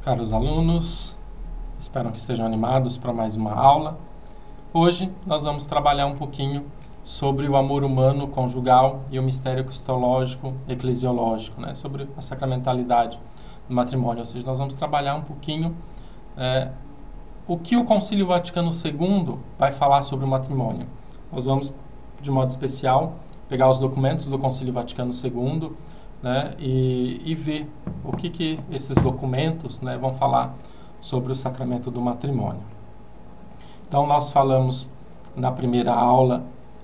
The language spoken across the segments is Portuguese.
Caros alunos, espero que estejam animados para mais uma aula. Hoje nós vamos trabalhar um pouquinho sobre o amor humano conjugal e o mistério cristológico eclesiológico, né? Sobre a sacramentalidade do matrimônio, ou seja, nós vamos trabalhar um pouquinho o que o Concílio Vaticano II vai falar sobre o matrimônio. Nós vamos, de modo especial, pegar os documentos do Concílio Vaticano II, né, e ver o que esses documentos, né, vão falar sobre o sacramento do matrimônio. Então, nós falamos na primeira aula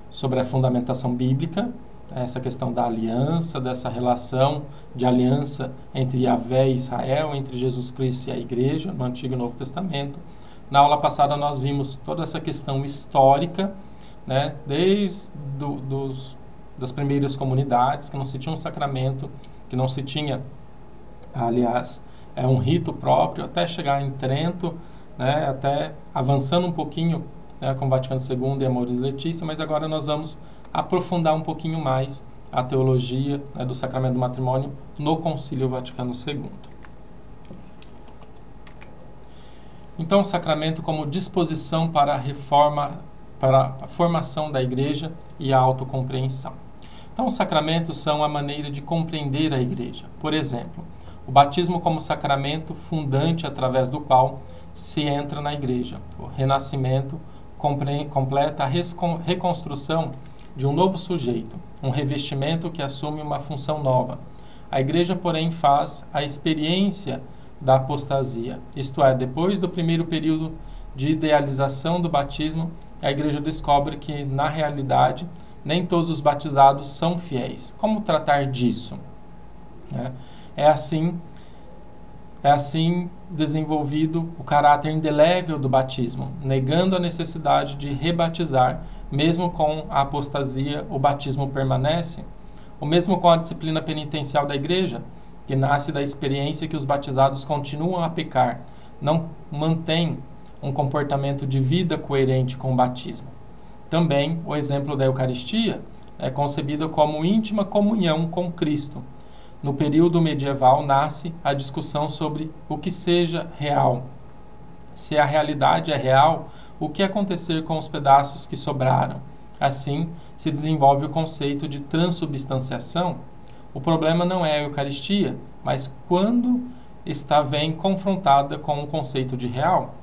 sobre a fundamentação bíblica, essa questão da aliança, dessa relação de aliança entre Yahvé e Israel, entre Jesus Cristo e a Igreja, no Antigo e Novo Testamento. Na aula passada, nós vimos toda essa questão histórica, né, desde das primeiras comunidades, que não se tinha um sacramento, que não se tinha, aliás, um rito próprio, até chegar em Trento, né, até avançando um pouquinho, né, com o Vaticano II e Amoris Laetitia, mas agora nós vamos aprofundar um pouquinho mais a teologia, né, do sacramento do matrimônio no Concílio Vaticano II. Então, o sacramento como disposição para a reforma, para a formação da Igreja e a autocompreensão. Então, os sacramentos são a maneira de compreender a Igreja. Por exemplo, o batismo como sacramento fundante através do qual se entra na Igreja. O renascimento completa a reconstrução de um novo sujeito, um revestimento que assume uma função nova. A Igreja, porém, faz a experiência da apostasia, isto é, depois do primeiro período de idealização do batismo, a Igreja descobre que, na realidade, nem todos os batizados são fiéis. Como tratar disso? É assim desenvolvido o caráter indelével do batismo, negando a necessidade de rebatizar, mesmo com a apostasia, o batismo permanece. O mesmo com a disciplina penitencial da Igreja, que nasce da experiência que os batizados continuam a pecar, não mantém um comportamento de vida coerente com o batismo. Também o exemplo da Eucaristia é concebida como íntima comunhão com Cristo. No período medieval nasce a discussão sobre o que seja real. Se a realidade é real, o que acontecer com os pedaços que sobraram? Assim, se desenvolve o conceito de transubstanciação. O problema não é a Eucaristia, mas quando vem confrontada com o conceito de real.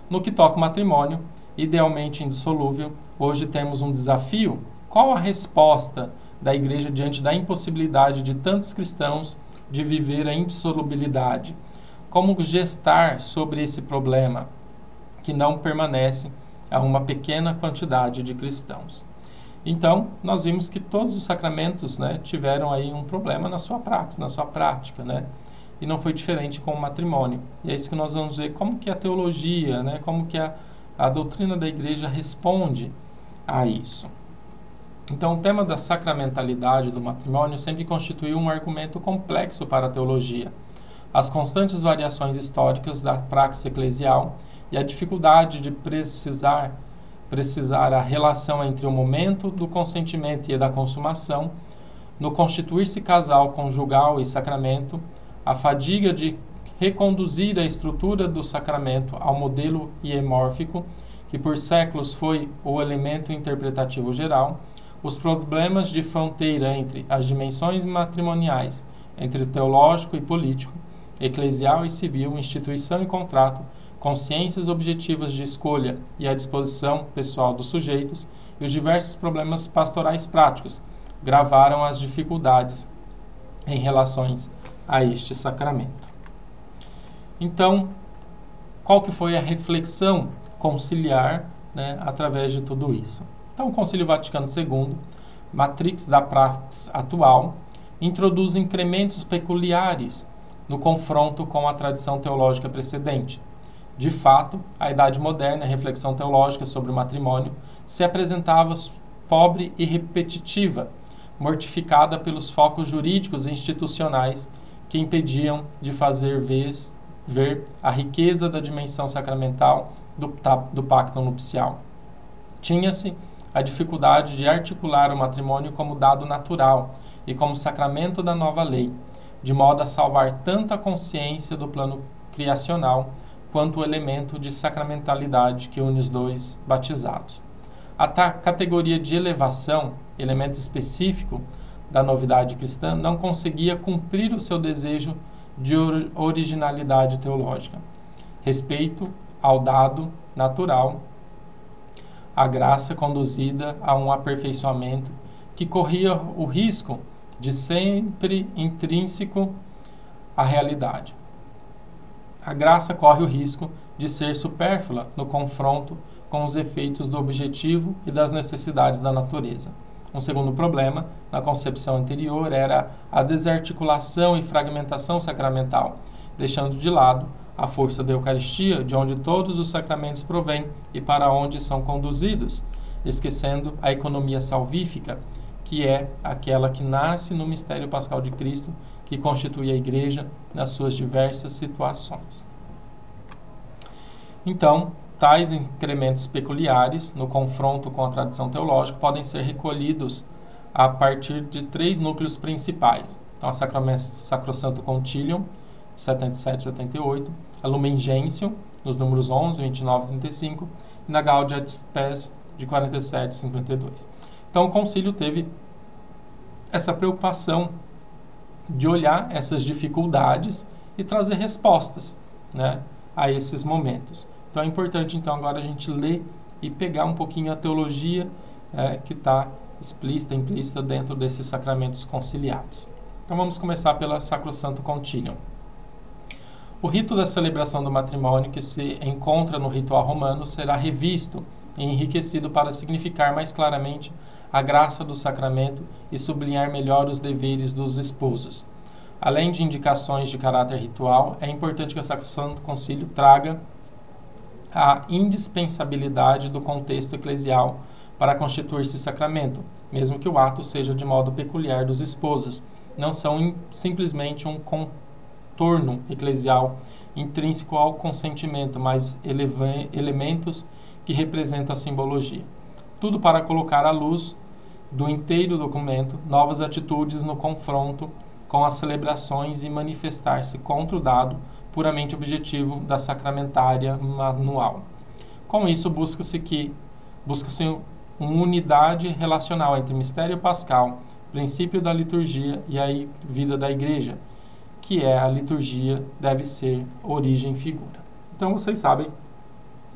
No que toca o matrimônio, idealmente indissolúvel, hoje temos um desafio. Qual a resposta da Igreja diante da impossibilidade de tantos cristãos de viver a indissolubilidade? Como gestar sobre esse problema que não permanece a uma pequena quantidade de cristãos? Então, nós vimos que todos os sacramentos, né, tiveram aí um problema na sua prática, né? E não foi diferente com o matrimônio. E é isso que nós vamos ver, como que a teologia, né, como que a doutrina da Igreja responde a isso. Então, o tema da sacramentalidade do matrimônio sempre constituiu um argumento complexo para a teologia. As constantes variações históricas da praxis eclesial e a dificuldade de precisar a relação entre o momento do consentimento e da consumação, no constituir-se casal conjugal e sacramento, a fadiga de reconduzir a estrutura do sacramento ao modelo hiemórfico, que por séculos foi o elemento interpretativo geral, os problemas de fronteira entre as dimensões matrimoniais, entre teológico e político, eclesial e civil, instituição e contrato, consciências objetivas de escolha e a disposição pessoal dos sujeitos, e os diversos problemas pastorais práticos, gravaram as dificuldades em relações a este sacramento. Então, qual que foi a reflexão conciliar, né, através de tudo isso? Então, o Concílio Vaticano II, matrix da praxis atual, introduz incrementos peculiares no confronto com a tradição teológica precedente. De fato, a Idade Moderna, a reflexão teológica sobre o matrimônio, se apresentava pobre e repetitiva, mortificada pelos focos jurídicos e institucionais que impediam de fazer ver a riqueza da dimensão sacramental do pacto nupcial. Tinha-se a dificuldade de articular o matrimônio como dado natural e como sacramento da nova lei, de modo a salvar tanto a consciência do plano criacional quanto o elemento de sacramentalidade que une os dois batizados. A categoria de elevação, elemento específico da novidade cristã, não conseguia cumprir o seu desejo de originalidade teológica. Respeito ao dado natural, a graça conduzida a um aperfeiçoamento que corria o risco de sempre intrínseco à realidade. A graça corre o risco de ser supérflua no confronto com os efeitos do objetivo e das necessidades da natureza. Um segundo problema, na concepção anterior, era a desarticulação e fragmentação sacramental, deixando de lado a força da Eucaristia, de onde todos os sacramentos provêm e para onde são conduzidos, esquecendo a economia salvífica, que é aquela que nasce no mistério pascal de Cristo, que constitui a Igreja nas suas diversas situações. Então, tais incrementos peculiares, no confronto com a tradição teológica, podem ser recolhidos a partir de 3 núcleos principais. Então, a Sacrosanto Concilium, 77 e 78, a Lumen Gentium, nos números 11, 29 e 35, e na Gaudia et Spes, de 47 e 52. Então, o concílio teve essa preocupação de olhar essas dificuldades e trazer respostas, né, a esses momentos. Então, é importante, então, agora a gente ler e pegar um pouquinho a teologia que está explícita, implícita dentro desses sacramentos conciliares. Então, vamos começar pela Sacrosanto Concilium. O rito da celebração do matrimônio, que se encontra no ritual romano, será revisto e enriquecido para significar mais claramente a graça do sacramento e sublinhar melhor os deveres dos esposos. Além de indicações de caráter ritual, é importante que o Sacrosanto Concílio traga a indispensabilidade do contexto eclesial para constituir-se sacramento, mesmo que o ato seja de modo peculiar dos esposos. Não são simplesmente um contorno eclesial intrínseco ao consentimento, mas elementos que representam a simbologia. Tudo para colocar à luz do inteiro documento novas atitudes no confronto com as celebrações e manifestar-se contra o dado puramente objetivo da sacramentária manual. Com isso, busca-se uma unidade relacional entre mistério pascal, princípio da liturgia e a vida da Igreja, que é a liturgia deve ser origem e figura. Então, vocês sabem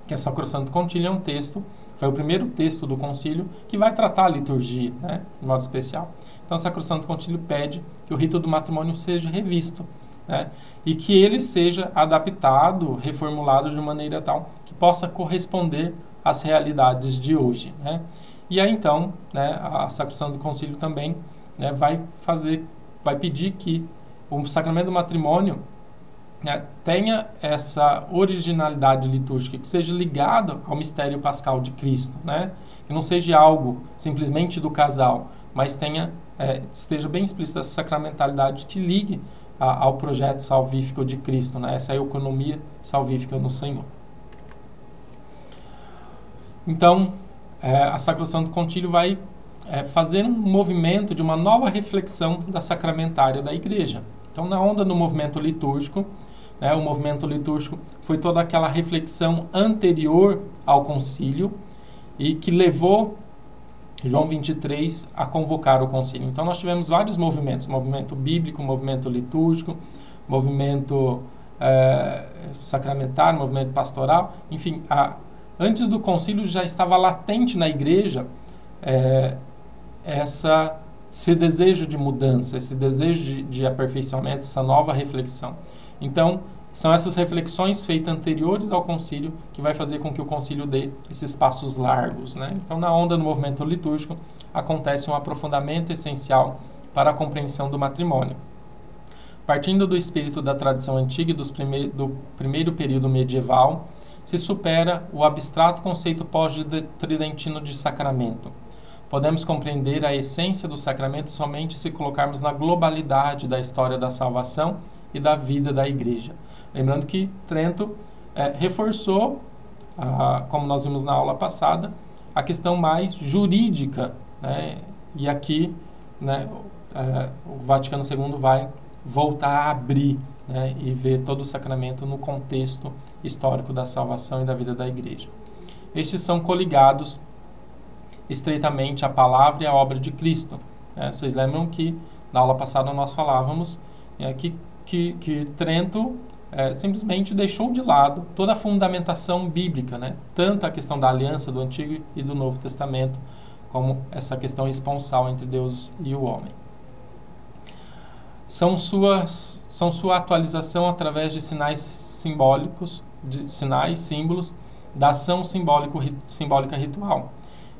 que a Sacrosanto Concilium é um texto, foi o primeiro texto do concílio que vai tratar a liturgia, né, de modo especial. Então, o Sacrosanto Concílio pede que o rito do matrimônio seja revisto, né, e que ele seja adaptado, reformulado de maneira tal que possa corresponder às realidades de hoje, né. E aí, então, né, a Sacrosanto Concílio também, né, vai pedir que o sacramento do matrimônio, né, tenha essa originalidade litúrgica, que seja ligado ao mistério pascal de Cristo, né? Que não seja algo simplesmente do casal, mas esteja bem explícita essa sacramentalidade que ligue ao projeto salvífico de Cristo, né? Essa economia salvífica no Senhor. Então, a Sacrosanto Concílio vai fazer um movimento de uma nova reflexão da sacramentária da Igreja. Então, na onda do movimento litúrgico, o movimento litúrgico foi toda aquela reflexão anterior ao concílio e que levou João 23 a convocar o concílio. Então, nós tivemos vários movimentos, movimento bíblico, movimento litúrgico, movimento sacramentário, movimento pastoral, enfim, antes do concílio já estava latente na Igreja esse desejo de mudança, esse desejo de aperfeiçoamento, essa nova reflexão. Então, são essas reflexões feitas anteriores ao concílio que vai fazer com que o concílio dê esses passos largos, né? Então, na onda do movimento litúrgico, acontece um aprofundamento essencial para a compreensão do matrimônio. Partindo do espírito da tradição antiga e do primeiro período medieval, se supera o abstrato conceito pós-tridentino de sacramento. Podemos compreender a essência do sacramento somente se colocarmos na globalidade da história da salvação e da vida da Igreja. Lembrando que Trento reforçou, como nós vimos na aula passada, a questão mais jurídica, né? E aqui, né, o Vaticano II vai voltar a abrir, né, e ver todo o sacramento no contexto histórico da salvação e da vida da igreja. Estes são coligados estreitamente à palavra e à obra de Cristo. Vocês lembram que na aula passada nós falávamos que Trento simplesmente deixou de lado toda a fundamentação bíblica, né? Tanto a questão da aliança do Antigo e do Novo Testamento, como essa questão esponsal entre Deus e o homem. São sua atualização através de sinais simbólicos, símbolos, da ação simbólica ritual.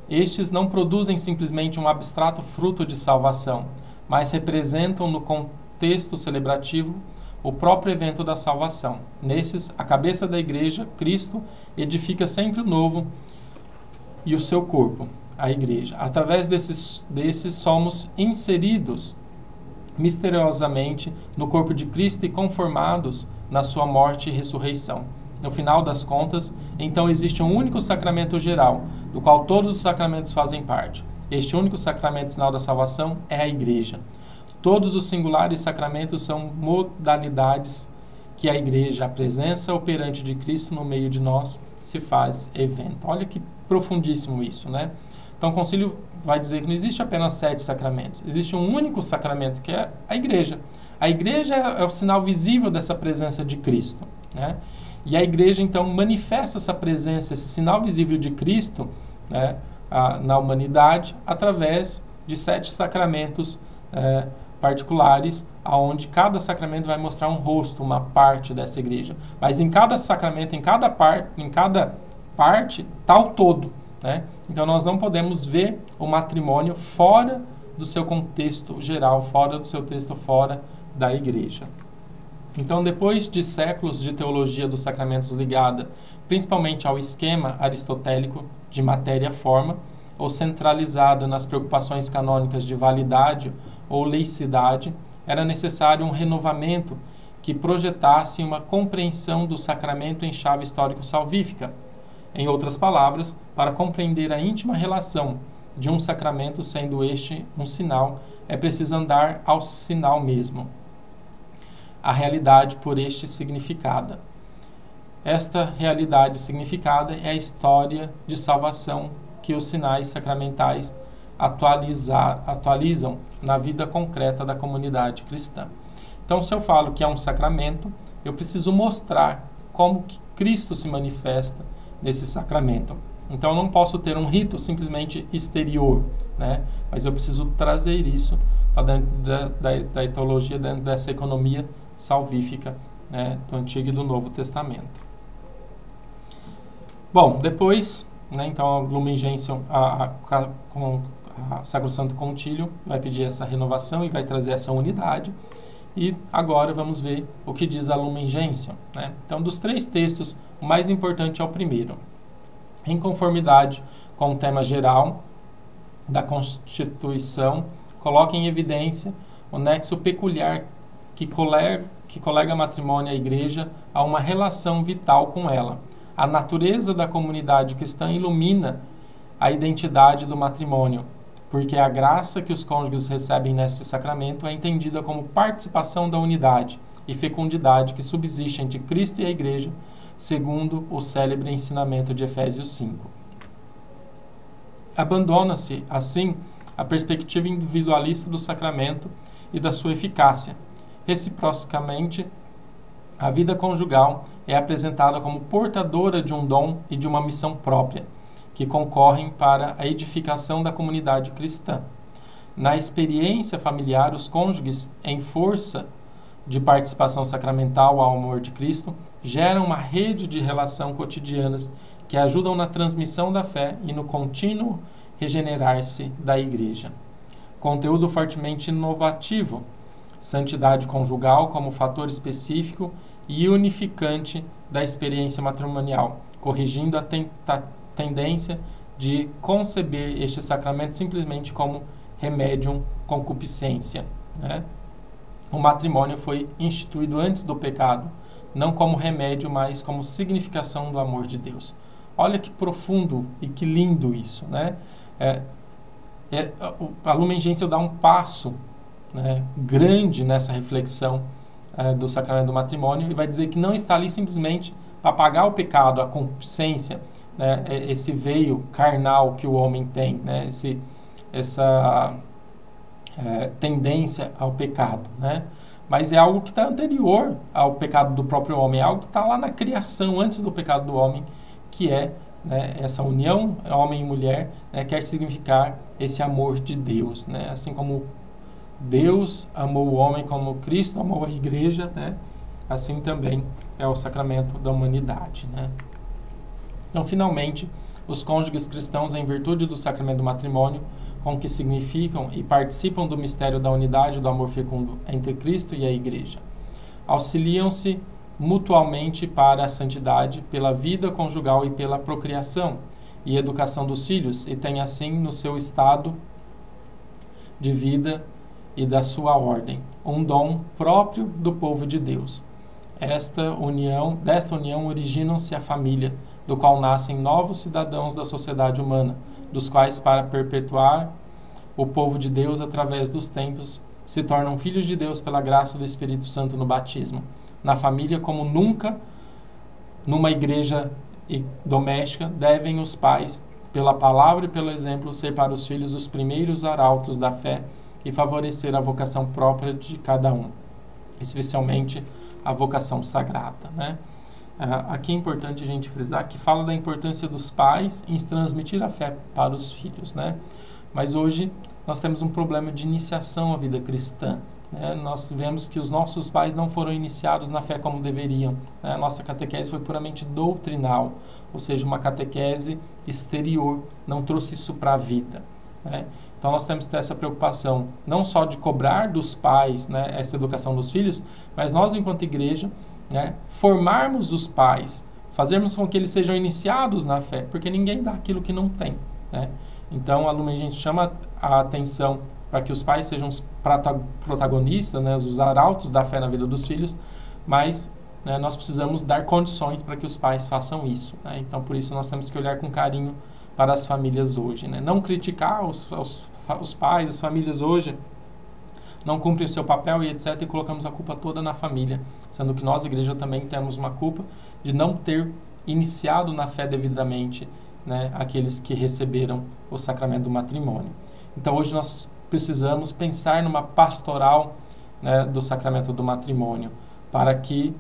Estes não produzem simplesmente um abstrato fruto de salvação, mas representam no contexto celebrativo o próprio evento da salvação. Nesses, a cabeça da igreja, Cristo, edifica sempre o novo e o seu corpo, a igreja. Através desses somos inseridos misteriosamente no corpo de Cristo e conformados na sua morte e ressurreição. No final das contas, então existe um único sacramento geral, do qual todos os sacramentos fazem parte. Este único sacramento sinal da salvação é a igreja. Todos os singulares sacramentos são modalidades que a igreja, a presença operante de Cristo no meio de nós, se faz evento. Olha que profundíssimo isso, né? Então o concílio vai dizer que não existe apenas 7 sacramentos. Existe um único sacramento, que é a igreja. A igreja é o sinal visível dessa presença de Cristo, né? E a igreja, então, manifesta essa presença, esse sinal visível de Cristo, né, na humanidade, através de 7 sacramentos particulares, aonde cada sacramento vai mostrar um rosto, uma parte dessa igreja. Mas em cada sacramento, em cada parte, está o todo, né? Então nós não podemos ver o matrimônio fora do seu contexto geral, fora do seu texto, fora da igreja. Então, depois de séculos de teologia dos sacramentos ligada principalmente ao esquema aristotélico de matéria-forma, ou centralizada nas preocupações canônicas de validade ou laicidade, era necessário um renovamento que projetasse uma compreensão do sacramento em chave histórico-salvífica. Em outras palavras, para compreender a íntima relação de um sacramento, sendo este um sinal, é preciso andar ao sinal mesmo. A realidade por este significada. Esta realidade significada é a história de salvação que os sinais sacramentais atualizam na vida concreta da comunidade cristã. Então, se eu falo que é um sacramento, eu preciso mostrar como que Cristo se manifesta nesse sacramento. Então, eu não posso ter um rito simplesmente exterior, né? Mas eu preciso trazer isso para dentro da teologia, dentro dessa economia salvífica, né, do Antigo e do Novo Testamento. Bom, depois, né, então a Lumen Gentium, com a Sacrosanto Concílio, vai pedir essa renovação e vai trazer essa unidade. E agora vamos ver o que diz a Lumen Gentium, né? Então, dos 3 textos, o mais importante é o primeiro. Em conformidade com o tema geral da Constituição, coloca em evidência o nexo peculiar que colega matrimônio à igreja a uma relação vital com ela. A natureza da comunidade cristã ilumina a identidade do matrimônio, porque a graça que os cônjuges recebem nesse sacramento é entendida como participação da unidade e fecundidade que subsiste entre Cristo e a igreja, segundo o célebre ensinamento de Efésios 5. Abandona-se, assim, a perspectiva individualista do sacramento e da sua eficácia. Reciprocamente, a vida conjugal é apresentada como portadora de um dom e de uma missão própria, que concorrem para a edificação da comunidade cristã. Na experiência familiar, os cônjuges, em força de participação sacramental ao amor de Cristo, geram uma rede de relação cotidianas que ajudam na transmissão da fé e no contínuo regenerar-se da igreja. Conteúdo fortemente inovativo, santidade conjugal como fator específico e unificante da experiência matrimonial, corrigindo a tendência de conceber este sacramento simplesmente como remédium concupiscência, né? O matrimônio foi instituído antes do pecado, não como remédio, mas como significação do amor de Deus. Olha que profundo e que lindo isso, né? A Lumen Gentium dá um passo, né, grande nessa reflexão do sacramento do matrimônio, e vai dizer que não está ali simplesmente para apagar o pecado, a concupiscência, né, esse veio carnal que o homem tem, né, essa tendência ao pecado, né? Mas é algo que está anterior ao pecado do próprio homem, é algo que está lá na criação, antes do pecado do homem, que é, né, essa união, homem e mulher, né, quer significar esse amor de Deus, né? Assim como Deus amou o homem, como Cristo amou a igreja, né? Assim também é o sacramento da humanidade, né? Então, finalmente, os cônjuges cristãos, em virtude do sacramento do matrimônio, com que significam e participam do mistério da unidade do amor fecundo entre Cristo e a Igreja, auxiliam-se mutuamente para a santidade, pela vida conjugal e pela procriação e educação dos filhos, e têm assim no seu estado de vida e da sua ordem um dom próprio do povo de Deus. Desta união originam-se a família, do qual nascem novos cidadãos da sociedade humana, dos quais, para perpetuar o povo de Deus através dos tempos, se tornam filhos de Deus pela graça do Espírito Santo no batismo. Na família, como nunca numa igreja doméstica, devem os pais, pela palavra e pelo exemplo, ser para os filhos os primeiros arautos da fé e favorecer a vocação própria de cada um, especialmente a vocação sagrada, né? Aqui é importante a gente frisar que fala da importância dos pais em transmitir a fé para os filhos, né? Mas hoje nós temos um problema de iniciação à vida cristã, né? Nós vemos que os nossos pais não foram iniciados na fé como deveriam, né? A nossa catequese foi puramente doutrinal, ou seja, uma catequese exterior, não trouxe isso para a vida, né? Então nós temos que ter essa preocupação, não só de cobrar dos pais, né, essa educação dos filhos, mas nós, enquanto igreja, né, formarmos os pais, fazermos com que eles sejam iniciados na fé, porque ninguém dá aquilo que não tem, né? Então, a gente chama a atenção para que os pais sejam os protagonistas, né, os arautos da fé na vida dos filhos, mas, né, nós precisamos dar condições para que os pais façam isso, né? Então, por isso, nós temos que olhar com carinho para as famílias hoje, né? Não criticar os pais, as famílias hoje não cumprem o seu papel e etc, e colocamos a culpa toda na família, sendo que nós, igreja, também temos uma culpa de não ter iniciado na fé devidamente, né, aqueles que receberam o sacramento do matrimônio. Então, hoje nós precisamos pensar numa pastoral, né, do sacramento do matrimônio, para que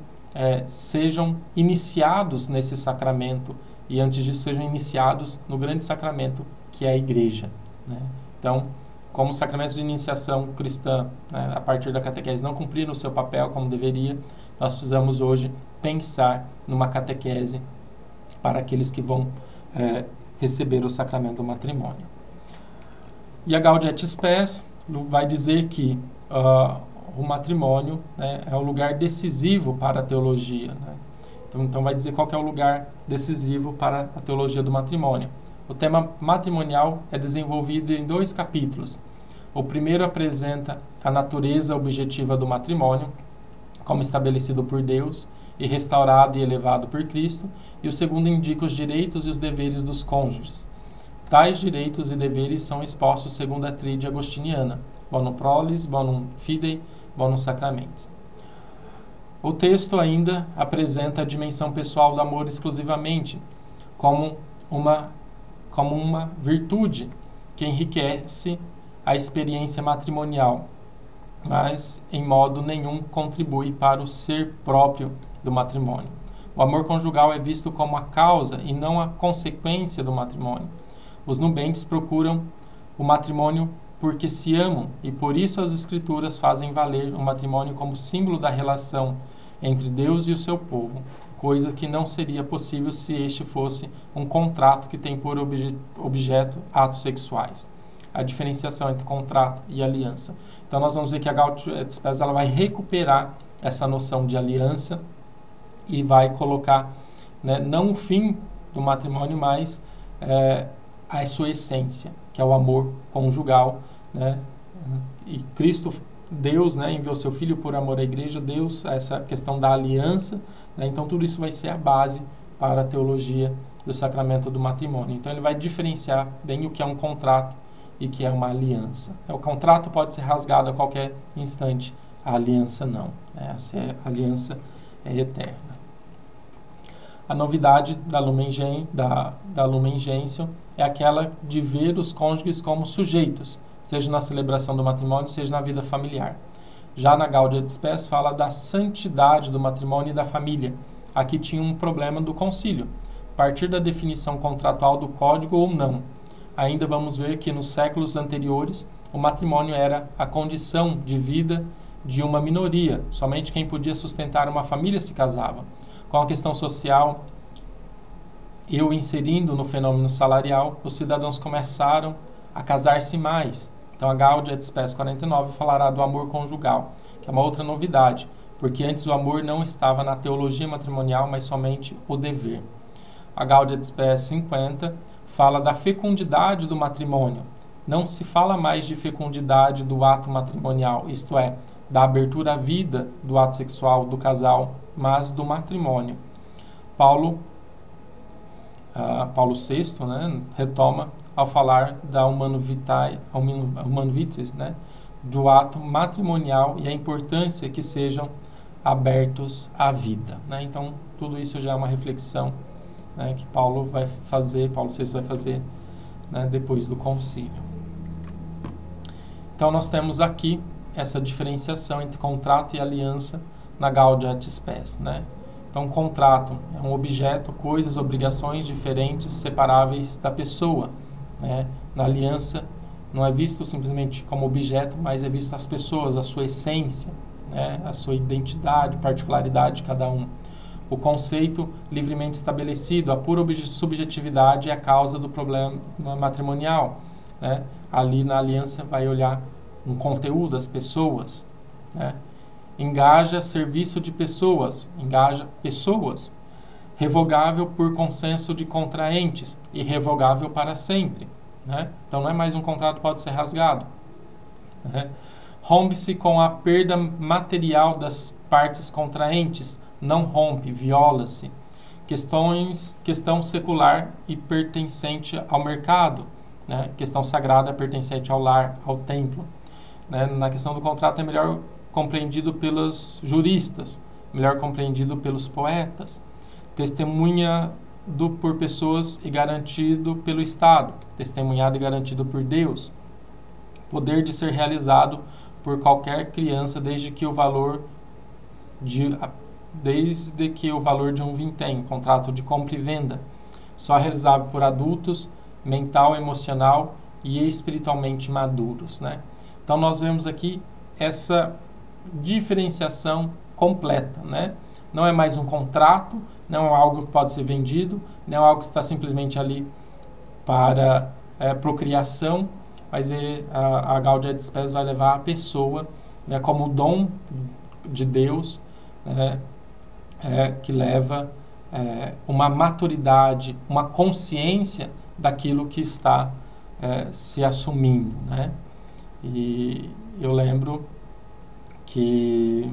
sejam iniciados nesse sacramento e, antes disso, sejam iniciados no grande sacramento que é a igreja, né? Então, como sacramentos de iniciação cristã, né, a partir da catequese, não cumpriram o seu papel como deveria, nós precisamos hoje pensar numa catequese para aqueles que vão receber o sacramento do matrimônio. E a Gaudium et Spes vai dizer que o matrimônio, né, é um lugar decisivo para a teologia, né? Então vai dizer qual que é o lugar decisivo para a teologia do matrimônio. O tema matrimonial é desenvolvido em 2 capítulos. O primeiro apresenta a natureza objetiva do matrimônio, como estabelecido por Deus e restaurado e elevado por Cristo, e o segundo indica os direitos e os deveres dos cônjuges. Tais direitos e deveres são expostos segundo a tríade agostiniana: bonum prolis, bonum fidei, bonum sacramentis. O texto ainda apresenta a dimensão pessoal do amor exclusivamente, como uma virtude que enriquece a experiência matrimonial, mas em modo nenhum contribui para o ser próprio do matrimônio. O amor conjugal é visto como a causa e não a consequência do matrimônio. Os nubentes procuram o matrimônio porque se amam, e por isso as Escrituras fazem valer o matrimônio como símbolo da relação entre Deus e o seu povo, coisa que não seria possível se este fosse um contrato que tem por objeto atos sexuais. A diferenciação entre contrato e aliança. Então nós vamos ver que a Gaudium et Spes ela vai recuperar essa noção de aliança e vai colocar, né, não o fim do matrimônio, mas a sua essência, que é o amor conjugal, né? E Cristo, Deus, né, enviou seu Filho por amor à igreja, Deus, essa questão da aliança, né? Então tudo isso vai ser a base para a teologia do sacramento do matrimônio. Então ele vai diferenciar bem o que é um contrato e que é uma aliança. O contrato pode ser rasgado a qualquer instante, A aliança não, né? A aliança é eterna. A novidade da Lumen Gentium é aquela de ver os cônjuges como sujeitos, seja na celebração do matrimônio, seja na vida familiar. Já na Gaudia et Spes fala da santidade do matrimônio e da família. Aqui tinha um problema do concílio, a partir da definição contratual do código ou não. Ainda vamos ver que nos séculos anteriores o matrimônio era a condição de vida de uma minoria. Somente quem podia sustentar uma família se casava. Com a questão social, inserindo no fenômeno salarial, os cidadãos começaram a casar-se mais. Então a Gaudia et Spes 49 falará do amor conjugal, que é uma outra novidade, porque antes o amor não estava na teologia matrimonial, mas somente o dever. A Gaudia et Spes 50 fala da fecundidade do matrimônio. Não se fala mais de fecundidade do ato matrimonial, isto é, da abertura à vida do ato sexual do casal, mas do matrimônio. Paulo VI, né, retoma ao falar da humano vitis, né, do ato matrimonial e a importância que sejam abertos à vida, né? Então, tudo isso já é uma reflexão, né, que Paulo VI vai fazer, né, depois do concílio. Então, nós temos aqui essa diferenciação entre contrato e aliança na Gaudia et Spes, né? Então, contrato é um objeto, coisas, obrigações diferentes, separáveis da pessoa, né? Na aliança, não é visto simplesmente como objeto, mas é visto as pessoas, a sua essência, né? A sua identidade, particularidade de cada um. O conceito livremente estabelecido, a pura subjetividade é a causa do problema matrimonial, né? Ali na aliança vai olhar um conteúdo, as pessoas, né? Engaja serviço de pessoas, engaja pessoas, revogável por consenso de contraentes, irrevogável para sempre, né? Então não é mais um contrato que pode ser rasgado, né? Rompe-se com a perda material das partes contraentes, não rompe, viola-se. Questão secular e pertencente ao mercado, né? Questão sagrada pertencente ao lar, ao templo, né? Na questão do contrato é melhor compreendido pelos juristas, melhor compreendido pelos poetas, testemunhado por pessoas e garantido pelo Estado, testemunhado e garantido por Deus, poder de ser realizado por qualquer criança desde que o valor de um vintém, contrato de compra e venda, só realizável por adultos, mental, emocional e espiritualmente maduros, né? Então nós vemos aqui essa diferenciação completa, né? Não é mais um contrato, não é algo que pode ser vendido, não é algo que está simplesmente ali para procriação, mas a Gaudia et Spes vai levar a pessoa, né, como dom de Deus, né, que leva uma maturidade, uma consciência daquilo que está se assumindo, né? E eu lembro que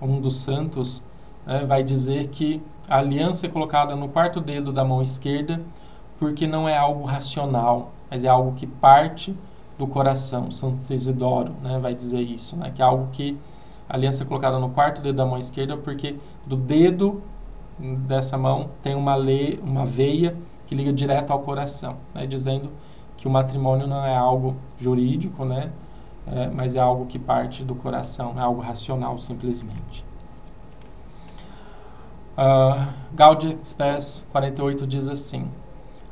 um dos santos, né, vai dizer que a aliança é colocada no quarto dedo da mão esquerda porque não é algo racional, mas é algo que parte do coração. Santo Isidoro, né, vai dizer isso, né, que é algo que a aliança é colocada no quarto dedo da mão esquerda porque do dedo dessa mão tem uma veia que liga direto ao coração, né, dizendo que o matrimônio não é algo jurídico, né, mas é algo que parte do coração, é algo racional simplesmente. Gaudia et Spes 48 diz assim: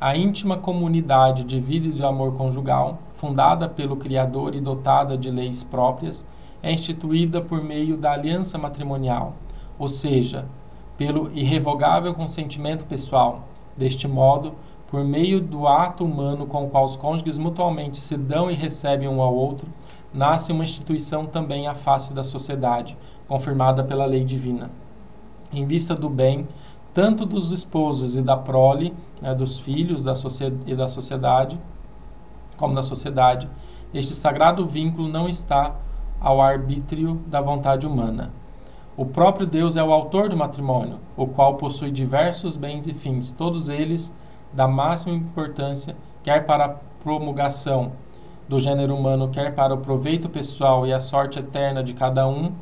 a íntima comunidade de vida e de amor conjugal, fundada pelo Criador e dotada de leis próprias, é instituída por meio da aliança matrimonial, ou seja, pelo irrevogável consentimento pessoal. Deste modo, por meio do ato humano com o qual os cônjuges mutuamente se dão e recebem um ao outro, nasce uma instituição também à face da sociedade, confirmada pela lei divina. Em vista do bem, tanto dos esposos e da prole, né, dos filhos e da sociedade, como da sociedade, este sagrado vínculo não está ao arbítrio da vontade humana. O próprio Deus é o autor do matrimônio, o qual possui diversos bens e fins, todos eles da máxima importância, quer para a promulgação do gênero humano, quer para o proveito pessoal e a sorte eterna de cada um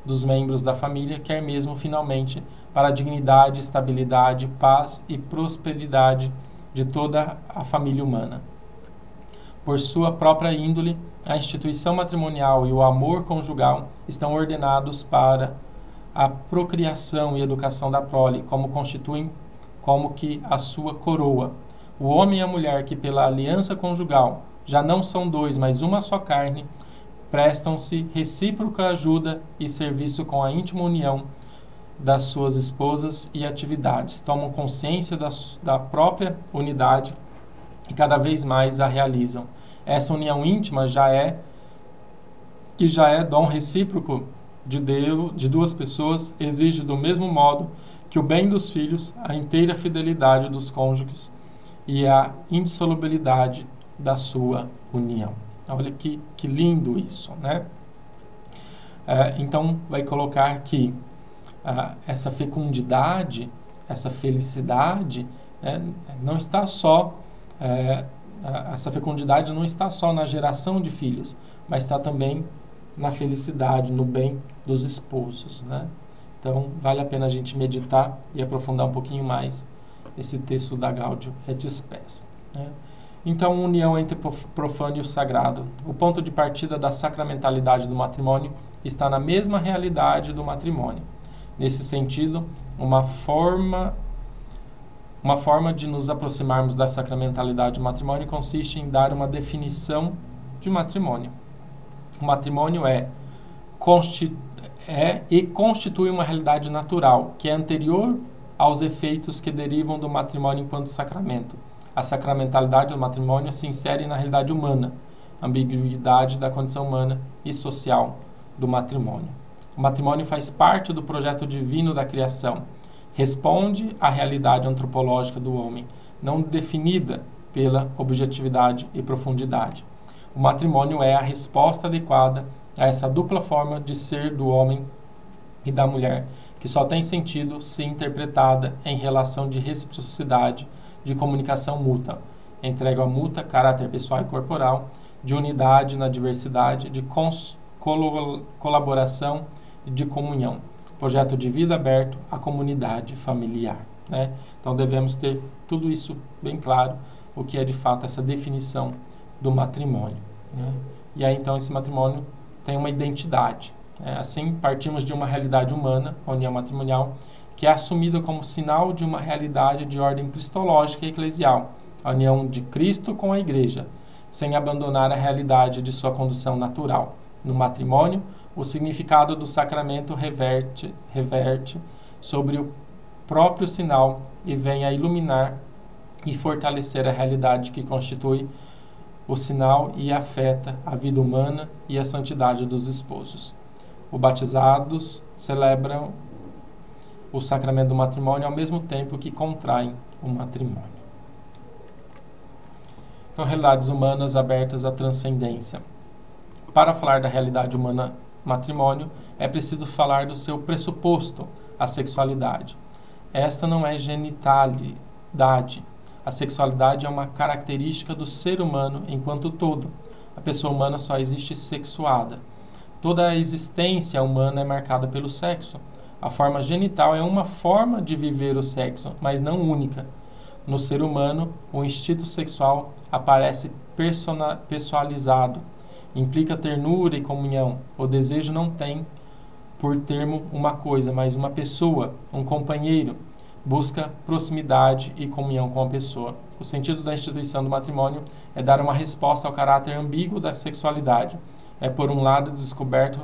dos membros da família, quer mesmo, finalmente, para a dignidade, estabilidade, paz e prosperidade de toda a família humana. Por sua própria índole, a instituição matrimonial e o amor conjugal estão ordenados para a procriação e educação da prole, como constituem como que a sua coroa. O homem e a mulher que pela aliança conjugal já não são dois, mas uma só carne, prestam-se recíproca ajuda e serviço com a íntima união das suas esposas e atividades, tomam consciência da própria unidade e cada vez mais a realizam. Essa união íntima já é dom recíproco de Deus, de duas pessoas, exige do mesmo modo que o bem dos filhos, a inteira fidelidade dos cônjuges e a indissolubilidade da sua união. Olha que lindo isso, né? Então, vai colocar que essa fecundidade, essa felicidade, não está só... essa fecundidade não está só na geração de filhos, mas está também na felicidade, no bem dos esposos, né? Então, vale a pena a gente meditar e aprofundar um pouquinho mais esse texto da Gaudium et Spes, né? Então, união entre o profano e o sagrado. O ponto de partida da sacramentalidade do matrimônio está na mesma realidade do matrimônio. Nesse sentido, uma forma de nos aproximarmos da sacramentalidade do matrimônio consiste em dar uma definição de matrimônio. O matrimônio constitui uma realidade natural, que é anterior aos efeitos que derivam do matrimônio enquanto sacramento. A sacramentalidade do matrimônio se insere na realidade humana, ambiguidade da condição humana e social do matrimônio. O matrimônio faz parte do projeto divino da criação. Responde à realidade antropológica do homem, não definida pela objetividade e profundidade. O matrimônio é a resposta adequada a essa dupla forma de ser do homem e da mulher, que só tem sentido se interpretada em relação de reciprocidade, de comunicação mútua, entrega mútua, caráter pessoal e corporal, de unidade na diversidade, de colaboração e de comunhão. Projeto de vida aberto à comunidade familiar, né? Então devemos ter tudo isso bem claro, o que é de fato essa definição do matrimônio, né? E aí então esse matrimônio tem uma identidade, né? Assim partimos de uma realidade humana, a união matrimonial, que é assumida como sinal de uma realidade de ordem cristológica e eclesial, a união de Cristo com a Igreja, sem abandonar a realidade de sua condução natural. No matrimônio, o significado do sacramento reverte sobre o próprio sinal e vem a iluminar e fortalecer a realidade que constitui o sinal e afeta a vida humana e a santidade dos esposos. Os batizados celebram o sacramento do matrimônio ao mesmo tempo que contraem o matrimônio. Então, realidades humanas abertas à transcendência. Para falar da realidade humana matrimônio, é preciso falar do seu pressuposto, a sexualidade. Esta não é genitalidade. A sexualidade é uma característica do ser humano enquanto todo. A pessoa humana só existe sexuada. Toda a existência humana é marcada pelo sexo. A forma genital é uma forma de viver o sexo, mas não única. No ser humano, o instinto sexual aparece pessoalizado. Implica ternura e comunhão. O desejo não tem por termo uma coisa, mas uma pessoa, um companheiro. Busca proximidade e comunhão com a pessoa. O sentido da instituição do matrimônio é dar uma resposta ao caráter ambíguo da sexualidade. É, por um lado, descoberto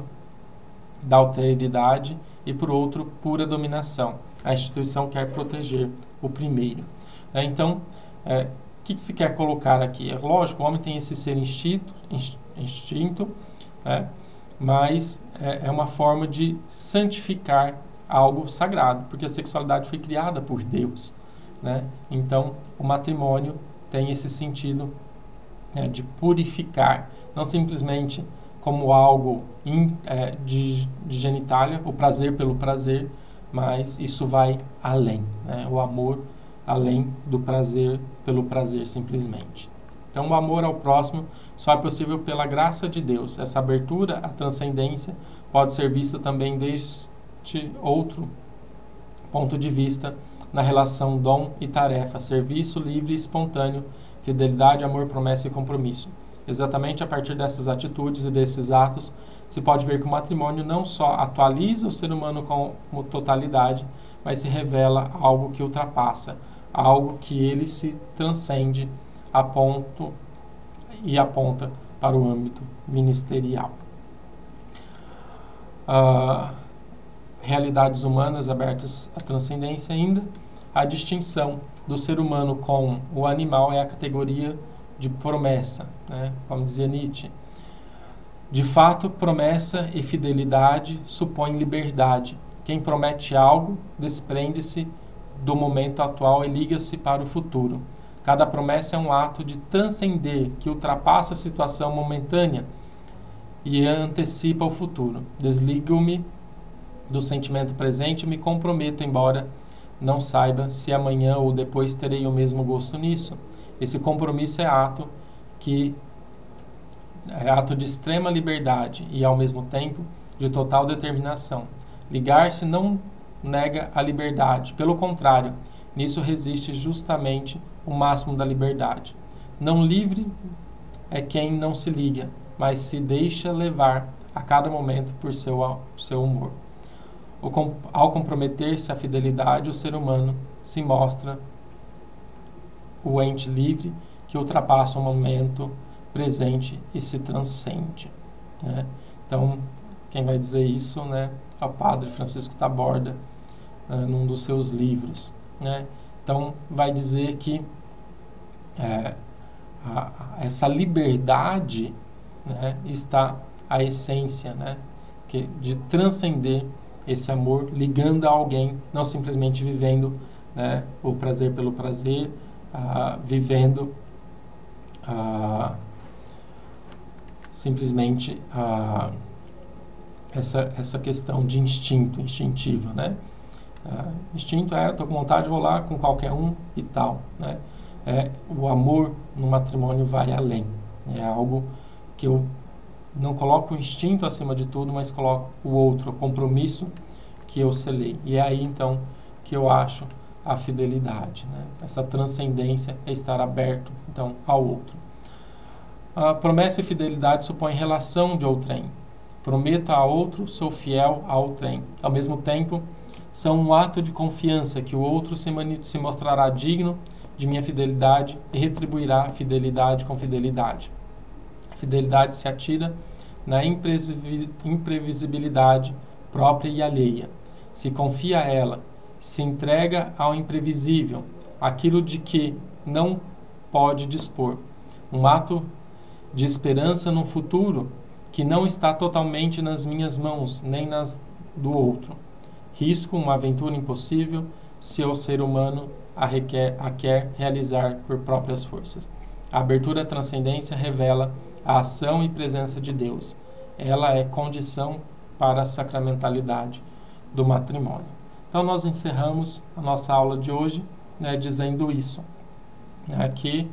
da alteridade e, por outro, pura dominação. A instituição quer proteger o primeiro. Então, o que se quer colocar aqui? É lógico, o homem tem esse ser instinto, mas é uma forma de santificar algo sagrado, porque a sexualidade foi criada por Deus, né? Então, o matrimônio tem esse sentido, de purificar, não simplesmente como algo de genitália, o prazer pelo prazer, mas isso vai além, né? O amor além do prazer pelo prazer simplesmente. Então, o amor ao próximo só é possível pela graça de Deus. Essa abertura à transcendência pode ser vista também deste outro ponto de vista na relação dom e tarefa, serviço livre e espontâneo, fidelidade, amor, promessa e compromisso. Exatamente a partir dessas atitudes e desses atos, se pode ver que o matrimônio não só atualiza o ser humano como totalidade, mas se revela algo que ultrapassa, algo que ele se transcende a ponto e aponta para o âmbito ministerial. Realidades humanas abertas à transcendência ainda, a distinção do ser humano com o animal é a categoria de promessa, né? Como dizia Nietzsche. De fato, promessa e fidelidade supõem liberdade. Quem promete algo desprende-se do momento atual e liga-se para o futuro. Cada promessa é um ato de transcender, que ultrapassa a situação momentânea e antecipa o futuro. Desligo-me do sentimento presente e me comprometo, embora não saiba se amanhã ou depois terei o mesmo gosto nisso. Esse compromisso é ato de extrema liberdade e, ao mesmo tempo, de total determinação. Ligar-se não nega a liberdade. Pelo contrário, nisso resiste justamente o máximo da liberdade. Não livre é quem não se liga, mas se deixa levar a cada momento por seu humor. Ao comprometer-se à fidelidade, o ser humano se mostra o ente livre que ultrapassa o momento presente e se transcende, né? Então, quem vai dizer isso, né, é o padre Francisco Taborda, num dos seus livros, né? Então, vai dizer que essa liberdade, né, está a essência, né, de transcender esse amor, ligando a alguém, não simplesmente vivendo, né, o prazer pelo prazer, vivendo simplesmente essa questão de instintiva, né? Instinto eu estou com vontade, vou lá com qualquer um e tal, né? O amor no matrimônio vai além. É algo que eu não coloco o instinto acima de tudo, mas coloco o outro, o compromisso que eu selei. E é aí, então, que eu acho a fidelidade, né? Essa transcendência é estar aberto, então, ao outro. A promessa e fidelidade supõem relação de outrem. Prometo a outro, sou fiel a outrem. Ao mesmo tempo, são um ato de confiança que o outro se mostrará digno de minha fidelidade e retribuirá a fidelidade com fidelidade. A fidelidade se atira na imprevisibilidade própria e alheia. Se confia a ela, se entrega ao imprevisível, aquilo de que não pode dispor. Um ato de esperança num futuro que não está totalmente nas minhas mãos, nem nas do outro. Risco uma aventura impossível se o ser humano a quer realizar por próprias forças. A abertura à transcendência revela a ação e presença de Deus. Ela é condição para a sacramentalidade do matrimônio. Então, nós encerramos a nossa aula de hoje, né, dizendo isso, né, que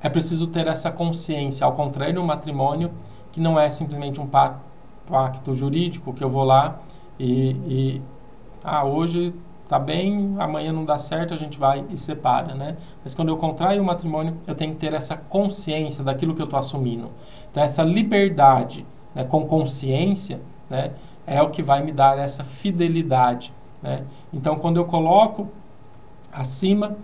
é preciso ter essa consciência, ao contrário do matrimônio, que não é simplesmente um pacto jurídico, que eu vou lá e hoje tá bem, amanhã não dá certo, a gente vai e separa, né? Mas quando eu contraio o matrimônio, eu tenho que ter essa consciência daquilo que eu estou assumindo. Então, essa liberdade, né, com consciência, né, é o que vai me dar essa fidelidade, né? Então, quando eu coloco acima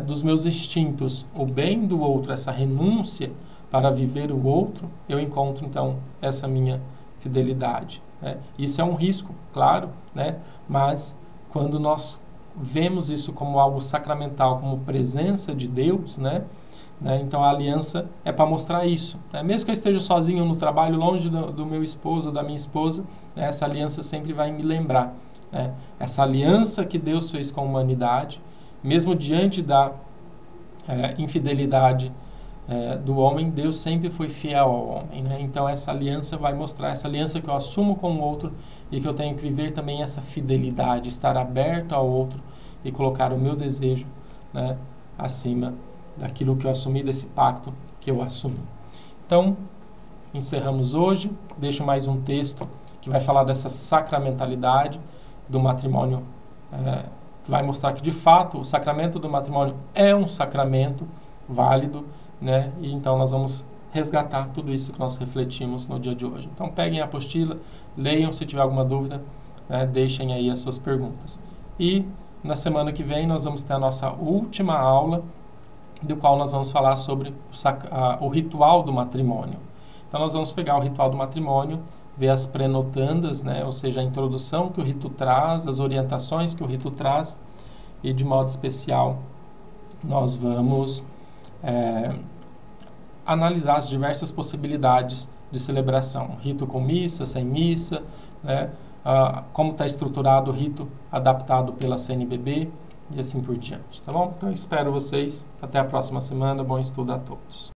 dos meus instintos o bem do outro, essa renúncia para viver o outro, eu encontro, então, essa minha fidelidade, né? Isso é um risco, claro, né? Mas quando nós vemos isso como algo sacramental, como presença de Deus, né? Então a aliança é para mostrar isso, né? Mesmo que eu esteja sozinho no trabalho, longe do meu esposo, da minha esposa, né? Essa aliança sempre vai me lembrar, né? Essa aliança que Deus fez com a humanidade, mesmo diante da infidelidade do homem, Deus sempre foi fiel ao homem, né? Então essa aliança vai mostrar, essa aliança que eu assumo com o outro e que eu tenho que viver também essa fidelidade, estar aberto ao outro e colocar o meu desejo, né, acima daquilo que eu assumi, desse pacto que eu assumi. Então, encerramos hoje. Deixo mais um texto que vai falar dessa sacramentalidade do matrimônio, que vai mostrar que, de fato, o sacramento do matrimônio é um sacramento válido, né? E então nós vamos resgatar tudo isso que nós refletimos no dia de hoje. Então, peguem a apostila, leiam, se tiver alguma dúvida, deixem aí as suas perguntas. E na semana que vem nós vamos ter a nossa última aula, do qual nós vamos falar sobre o ritual do matrimônio. Então, nós vamos pegar o ritual do matrimônio, ver as prenotandas, né? Ou seja, a introdução que o rito traz, as orientações que o rito traz, e de modo especial nós vamos analisar as diversas possibilidades de celebração. Rito com missa, sem missa, né? Como está estruturado o rito adaptado pela CNBB e assim por diante, tá bom? Então, espero vocês. Até a próxima semana. Bom estudo a todos.